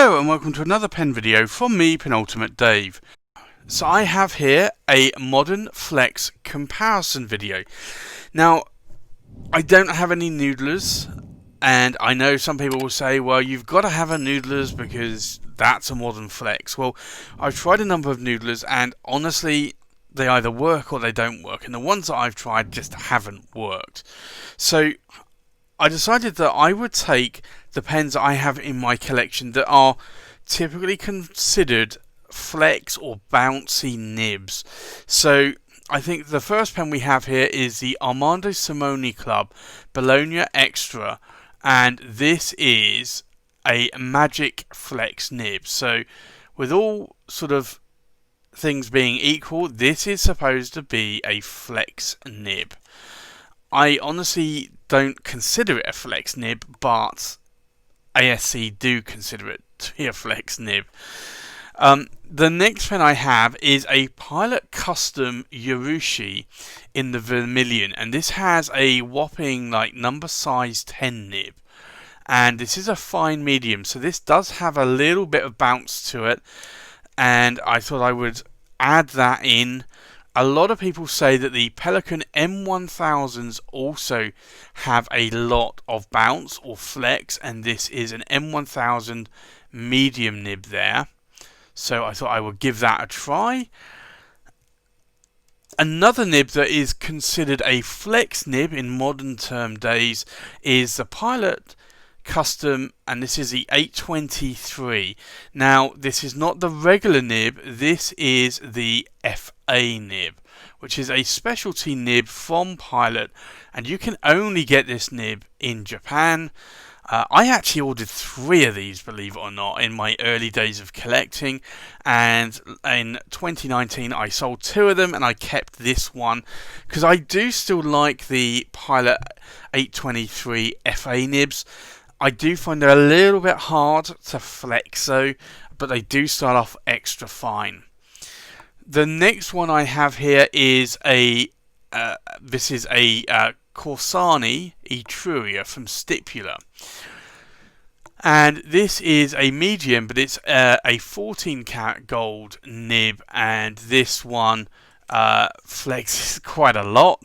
Hello and welcome to another pen video from me, Penultimate Dave. So I have here a modern flex comparison video. Now, I don't have any noodlers, and I know some people will say, well, you've got to have a noodlers because that's a modern flex. Well, I've tried a number of noodlers and honestly, they either work or they don't work, and the ones that I've tried just haven't worked. So I decided that I would take the pens I have in my collection that are typically considered flex or bouncy nibs. So I think the first pen we have here is the Armando Simoni Club Bologna Extra, and this is a magic flex nib. So with all sort of things being equal, this is supposed to be a flex nib. I honestly don't consider it a flex nib, but ASC do consider it to be a flex nib. The next pen I have is a Pilot Custom Urushi in the Vermilion, and this has a whopping number size 10 nib. And this is a fine medium, so this does have a little bit of bounce to it, and I thought I would add that in. A lot of people say that the Pelikan M1000s also have a lot of bounce or flex, and this is an M1000 medium nib there. So I thought I would give that a try. Another nib that is considered a flex nib in modern term days is the Pilot Custom, and this is the 823. Now, this is not the regular nib, this is the FA nib, which is a specialty nib from Pilot, and you can only get this nib in Japan. I actually ordered 3 of these, believe it or not, in my early days of collecting, and in 2019 I sold 2 of them and I kept this one because I do still like the Pilot 823 FA nibs. I do find they're a little bit hard to flex though, but they do start off extra fine. The next one I have here is this is a Corsani Etruria from Stipula. And this is a medium, but it's a 14 karat gold nib, and this one flexes quite a lot.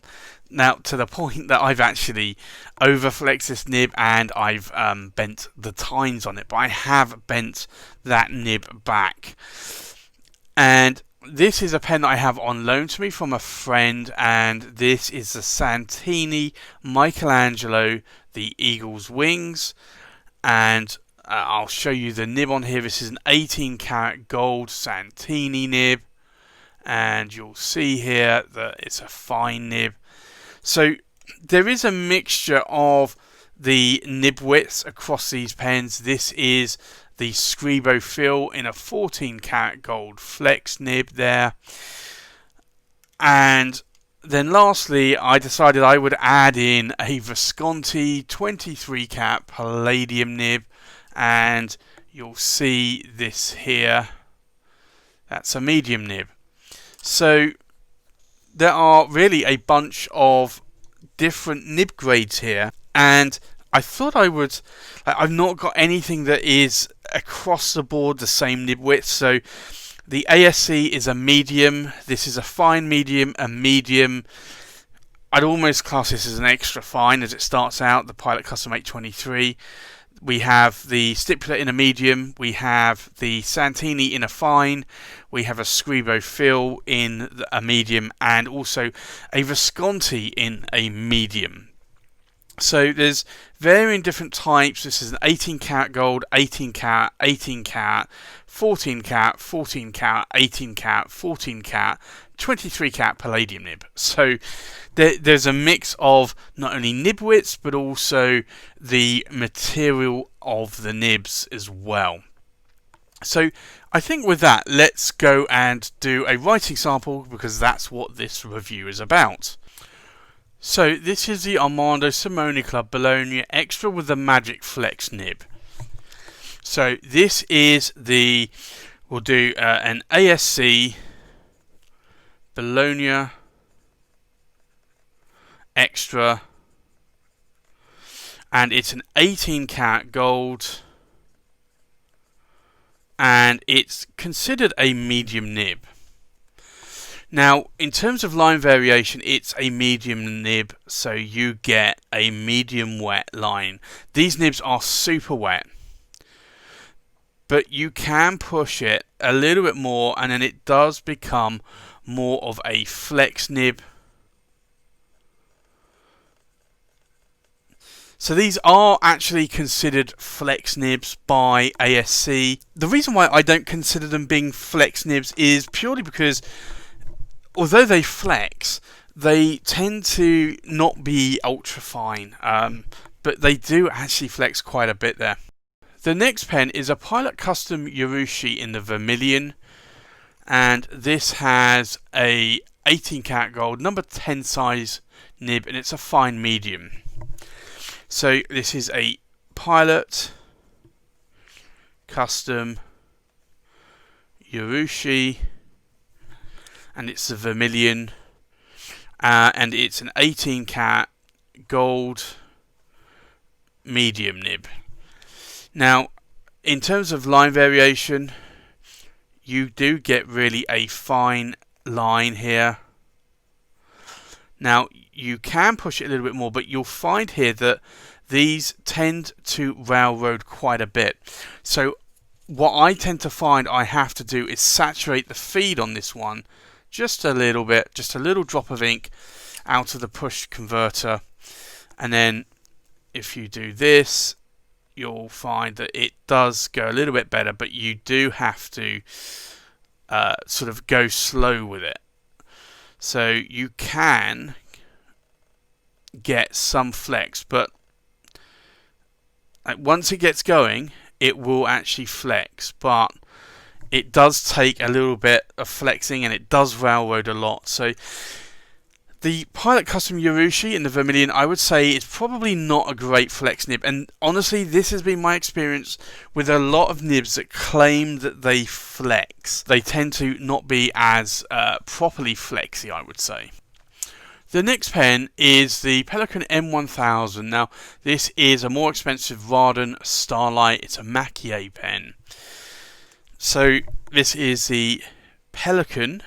Now, to the point that I've actually overflexed this nib and I've bent the tines on it, but I have bent that nib back. And this is a pen that I have on loan to me from a friend, and this is the Santini Michelangelo, the Eagle's Wings. And I'll show you the nib on here. This is an 18 karat gold Santini nib, and you'll see here that it's a fine nib. So there is a mixture of the nib widths across these pens. This is the Screbo fill in a 14 karat gold flex nib there. And then lastly, I decided I would add in a Visconti 23 karat palladium nib, and you'll see this here. That's a medium nib. So there are really a bunch of different nib grades here, and I thought I would. I've not got anything that is across the board the same nib width. So the ASC is a medium. This is a fine medium, a medium. I'd almost class this as an extra fine as it starts out. The Pilot Custom 823. We have the Stipula in a medium, we have the Santini in a fine, we have a Screbo fill in a medium, and also a Visconti in a medium. So there's varying different types. This is an 18 karat gold, 18 karat, 18 karat, 14 karat, 14 karat, 18 karat, 14 karat, 23 karat palladium nib. So there's a mix of not only nib widths but also the material of the nibs as well. So I think with that, let's go and do a writing sample, because that's what this review is about. So this is the Armando Simoni Club Bologna Extra with the Magic Flex nib. So this is the, we'll do an ASC Bologna Extra, and it's an 18 karat gold and it's considered a medium nib. Now, in terms of line variation, it's a medium nib, so you get a medium wet line. These nibs are super wet, but you can push it a little bit more, and then it does become more of a flex nib. So these are actually considered flex nibs by ASC. The reason why I don't consider them being flex nibs is purely because although they flex, they tend to not be ultra fine, but they do actually flex quite a bit there. The next pen is a Pilot Custom Urushi in the Vermilion, and this has a 18 karat gold number 10 size nib, and it's a fine medium. So this is a Pilot Custom Urushi, and it's the Vermilion, and it's an 18 karat gold medium nib. Now, in terms of line variation, you do get really a fine line here. Now, you can push it a little bit more, but you'll find here that these tend to railroad quite a bit. So what I tend to find I have to do is saturate the feed on this one just a little bit, just a little drop of ink out of the push converter, and then if you do this, you'll find that it does go a little bit better, but you do have to sort of go slow with it. So you can get some flex, but once it gets going, it will actually flex, but it does take a little bit of flexing, and it does railroad a lot. So the Pilot Custom Urushi in the Vermilion, I would say, is probably not a great flex nib, and honestly this has been my experience with a lot of nibs that claim that they flex. They tend to not be as properly flexy, I would say. The next pen is the Pelikan M1000. Now, this is a more expensive Rawdon Starlight. It's a Macchier pen. So, this is the Pelikan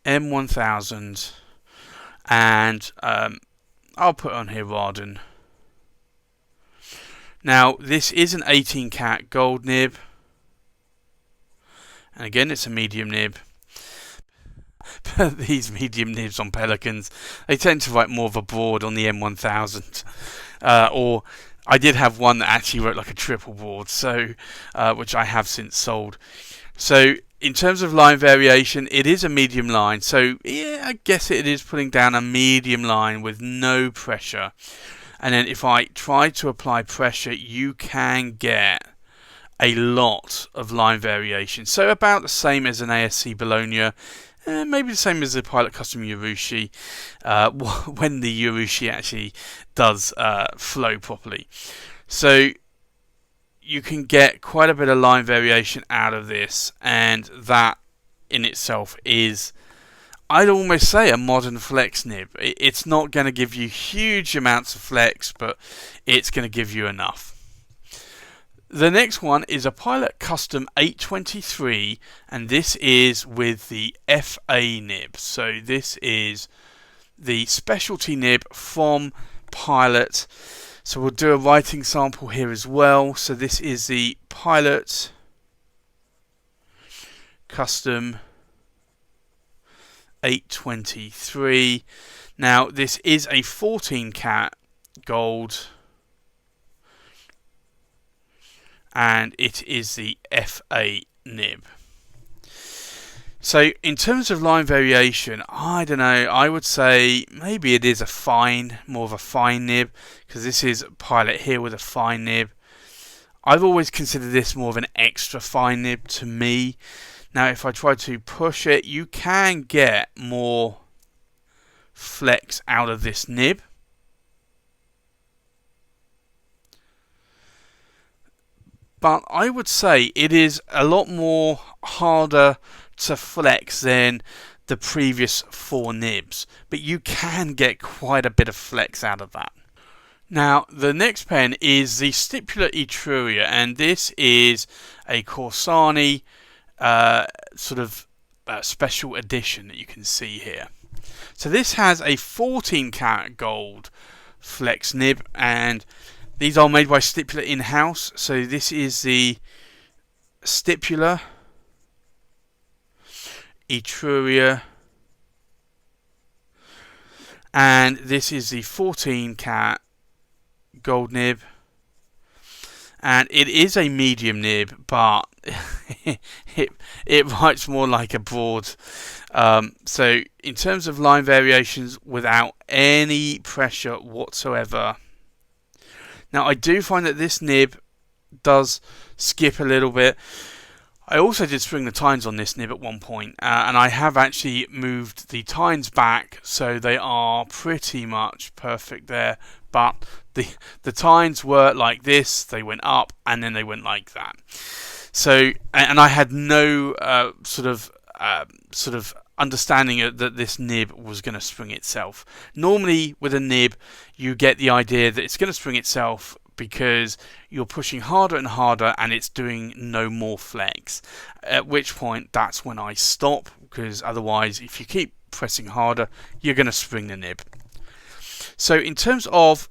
M1000. And I'll put on here Rawdon. Now, this is an 18 karat gold nib. And again, it's a medium nib. These medium nibs on Pelikans, they tend to write more of a broad on the M1000, or I did have one that actually wrote like a triple broad, so which I have since sold. So in terms of line variation, it is a medium line, so yeah, I guess it is putting down a medium line with no pressure. And then if I try to apply pressure, you can get a lot of line variation, so about the same as an ASC bologna. Maybe the same as the Pilot Custom Urushi, when the Urushi actually does flow properly. So you can get quite a bit of line variation out of this, and that in itself is, I'd almost say, a modern flex nib. It's not going to give you huge amounts of flex, but it's going to give you enough. The next one is a Pilot Custom 823, and this is with the FA nib. So this is the specialty nib from Pilot. So we'll do a writing sample here as well. So this is the Pilot Custom 823. Now this is a 14 karat gold, and it is the FA nib. So in terms of line variation, I don't know, I would say maybe it is more of a fine nib, because this is Pilot here with a fine nib. I've always considered this more of an extra fine nib to me. Now if I try to push it, you can get more flex out of this nib. But I would say it is a lot more harder to flex than the previous 4 nibs. But you can get quite a bit of flex out of that. Now, the next pen is the Stipula Etruria, and this is a Corsani sort of special edition that you can see here. So this has a 14 karat gold flex nib, and these are made by Stipula in-house. So this is the Stipula Etruria, and this is the 14 karat gold nib, and it is a medium nib, but it writes more like a broad. So in terms of line variations, without any pressure whatsoever. Now I do find that this nib does skip a little bit. I also did spring the tines on this nib at one point, and I have actually moved the tines back, so they are pretty much perfect there. But the tines were like this, they went up, and then they went like that. So, and I had no sort of understanding that this nib was going to spring itself. Normally with a nib, you get the idea that it's going to spring itself because you're pushing harder and harder and it's doing no more flex, at which point that's when I stop, because otherwise if you keep pressing harder you're going to spring the nib. So in terms of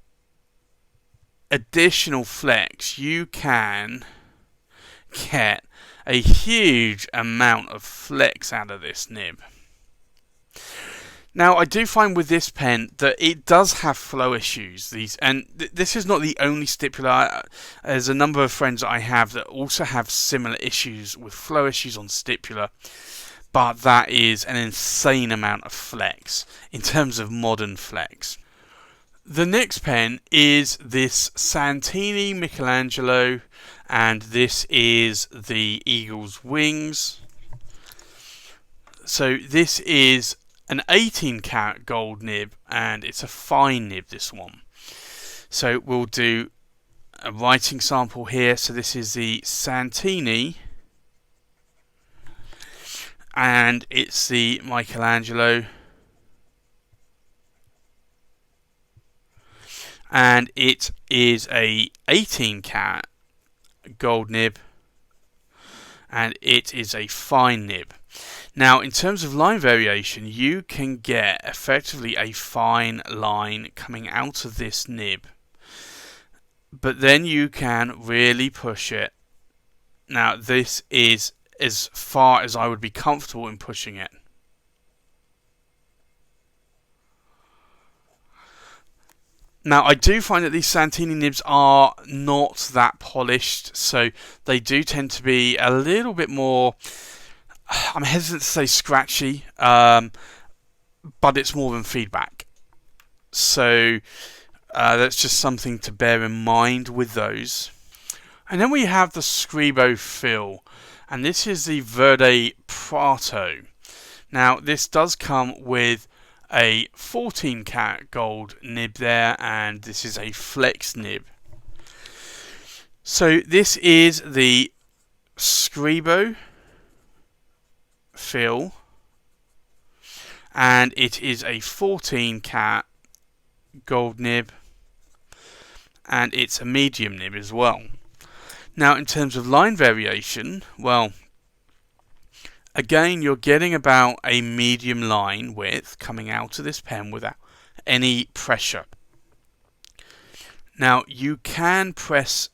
additional flex, you can get a huge amount of flex out of this nib. Now, I do find with this pen that it does have flow issues. This is not the only Stipula. There's a number of friends that I have that also have similar issues with flow issues on Stipula, but that is an insane amount of flex in terms of modern flex. The next pen is this Santini Michelangelo, and this is the Eagle's Wings. So this is an 18 karat gold nib, and it's a fine nib, this one. So we'll do a writing sample here. So this is the Santini, and it's the Michelangelo, and it is a 18 karat gold nib, and it is a fine nib. Now, in terms of line variation, you can get effectively a fine line coming out of this nib, but then you can really push it. Now, this is as far as I would be comfortable in pushing it. Now, I do find that these Santini nibs are not that polished, so they do tend to be a little bit more, I'm hesitant to say scratchy, but it's more than feedback. So that's just something to bear in mind with those. And then we have the Screbo fill, and this is the Verde Prato. Now, this does come with a 14 karat gold nib there, and this is a flex nib. So this is the Screbo fill, and it is a 14 karat gold nib, and it's a medium nib as well. Now, in terms of line variation, well, again, you're getting about a medium line width coming out of this pen without any pressure. Now, you can press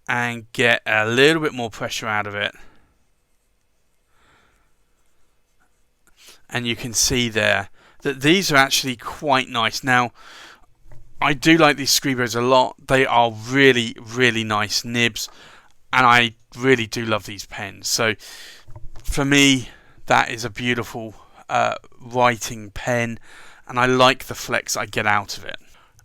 and get a little bit more pressure out of it, and you can see there that these are actually quite nice. Now, I do like these Screbos a lot. They are really, really nice nibs, and I really do love these pens. So for me, that is a beautiful writing pen, and I like the flex I get out of it.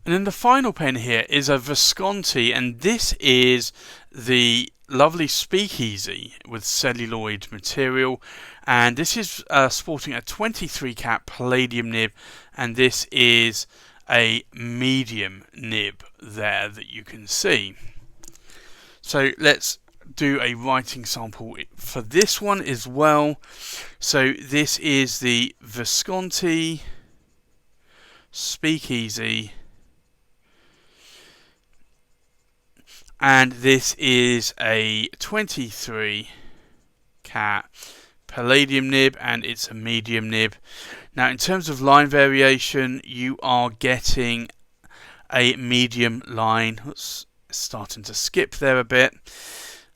And then the final pen here is a Visconti, and this is the lovely Speakeasy with celluloid material, and this is sporting a 23 karat palladium nib, and this is a medium nib there that you can see. So let's do a writing sample for this one as well. So this is the Visconti Speakeasy, and this is a 23 cat palladium nib, and it's a medium nib. Now in terms of line variation, you are getting a medium line. It's starting to skip there a bit,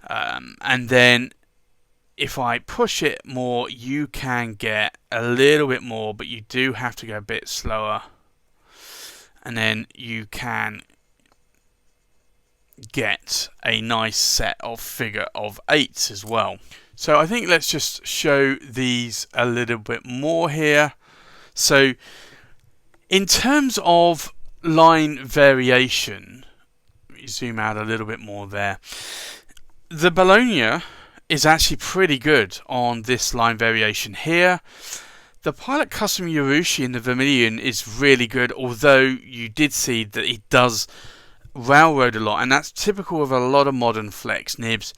and then if I push it more, you can get a little bit more, but you do have to go a bit slower, and then you can get a nice set of figure of 8s as well. So I think let's just show these a little bit more here. So in terms of line variation, let me zoom out a little bit more there. The bologna is actually pretty good on this line variation here. The Pilot Custom Urushi in the vermilion is really good, although you did see that it does railroad a lot, and that's typical of a lot of modern flex nibs.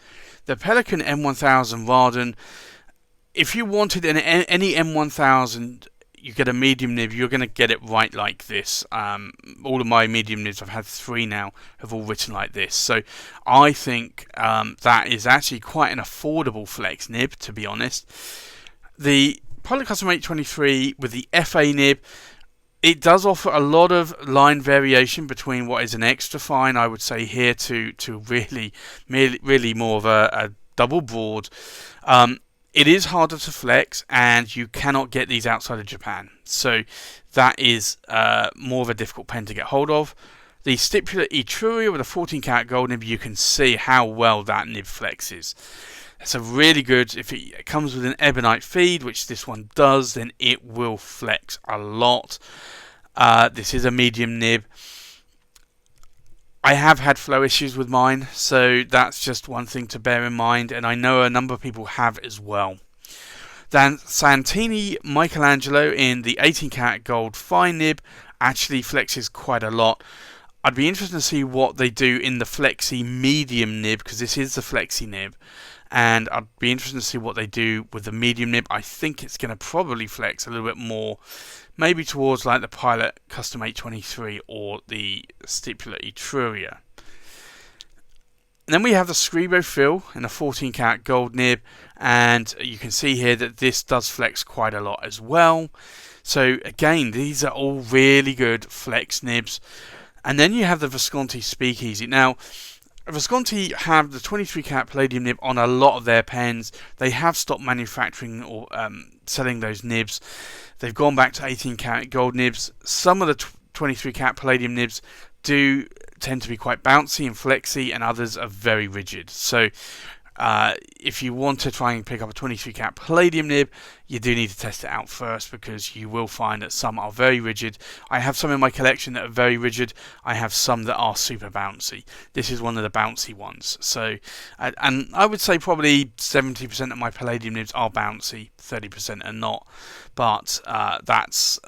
The Pelikan M1000 Varden, if you wanted any M1000, you get a medium nib, you're going to get it right like this. All of my medium nibs, I've had 3 now, have all written like this. So I think that is actually quite an affordable flex nib, to be honest. The Pilot Custom 823 with the FA nib, it does offer a lot of line variation between what is an extra fine, I would say here, to really more of a double broad. It is harder to flex, and you cannot get these outside of Japan. So that is more of a difficult pen to get hold of. The Stipula Etruria with a 14 karat gold nib, you can see how well that nib flexes. It's a really good, if it comes with an ebonite feed, which this one does, then it will flex a lot. This is a medium nib. I have had flow issues with mine, so that's just one thing to bear in mind, and I know a number of people have as well. Then Santini Michelangelo in the 18 karat gold fine nib actually flexes quite a lot. I'd be interested to see what they do in the flexi medium nib, because this is the flexi nib, and I'd be interested to see what they do with the medium nib. I think it's going to probably flex a little bit more, maybe towards like the Pilot Custom 823 or the Stipula Etruria. And then we have the Screbo fill in a 14 karat gold nib, and you can see here that this does flex quite a lot as well. So again, these are all really good flex nibs. And then you have the Visconti Speakeasy. Now, Visconti have the 23 karat palladium nib on a lot of their pens. They have stopped manufacturing or selling those nibs. They've gone back to 18 karat gold nibs. Some of the 23 karat palladium nibs do tend to be quite bouncy and flexy, and others are very rigid. So if you want to try and pick up a 23 karat palladium nib, you do need to test it out first, because you will find that some are very rigid. I have some in my collection that are very rigid. I have some that are super bouncy. This is one of the bouncy ones. So, and I would say probably 70% of my palladium nibs are bouncy, 30% are not. But that's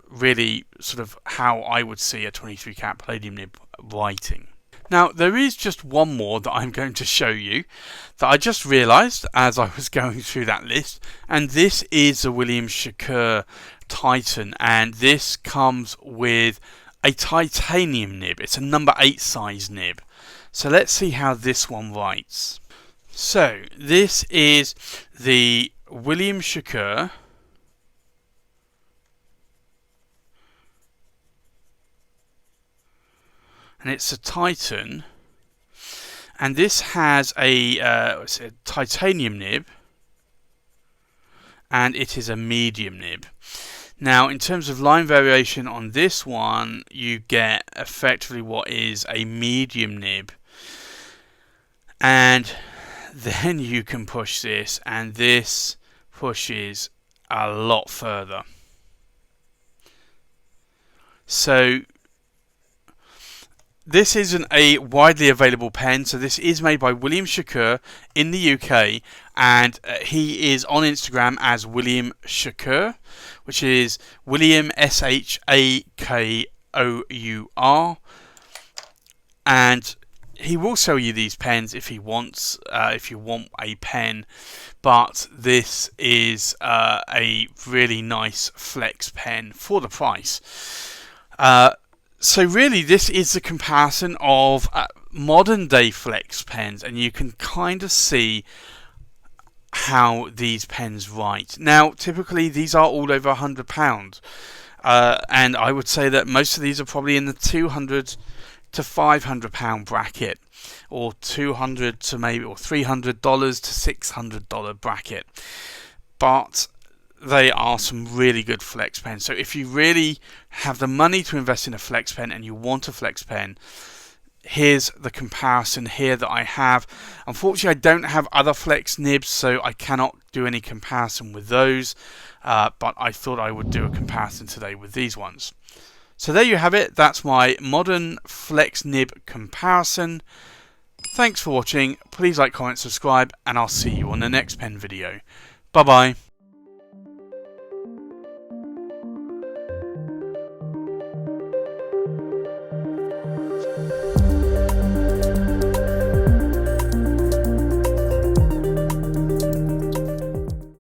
really sort of how I would see a 23 karat palladium nib writing. Now, there is just one more that I'm going to show you that I just realised as I was going through that list, and this is the William Shakur Titan, and this comes with a titanium nib. It's a number 8 size nib. So let's see how this one writes. So this is the William Shakur, and it's a Titan, and this has a titanium nib, and it is a medium nib. Now, in terms of line variation on this one, you get effectively what is a medium nib, and then you can push this, and this pushes a lot further. So this isn't a widely available pen, so this is made by William Shakur in the UK, and he is on Instagram as William Shakur, which is William Shakour, and he will sell you these pens if he wants, if you want a pen, but this is a really nice flex pen for the price. So really, this is the comparison of modern day flex pens, and you can kind of see how these pens write. Now, typically these are all over £100, and I would say that most of these are probably in the £200 to £500 bracket, or $200 to maybe or $300 to $600 bracket. But they are some really good flex pens. So if you really have the money to invest in a flex pen and you want a flex pen, here's the comparison here that I have. Unfortunately, I don't have other flex nibs, so I cannot do any comparison with those, but I thought I would do a comparison today with these ones. So there you have it. That's my modern flex nib comparison. Thanks for watching. Please like, comment, subscribe, and I'll see you on the next pen video. Bye bye.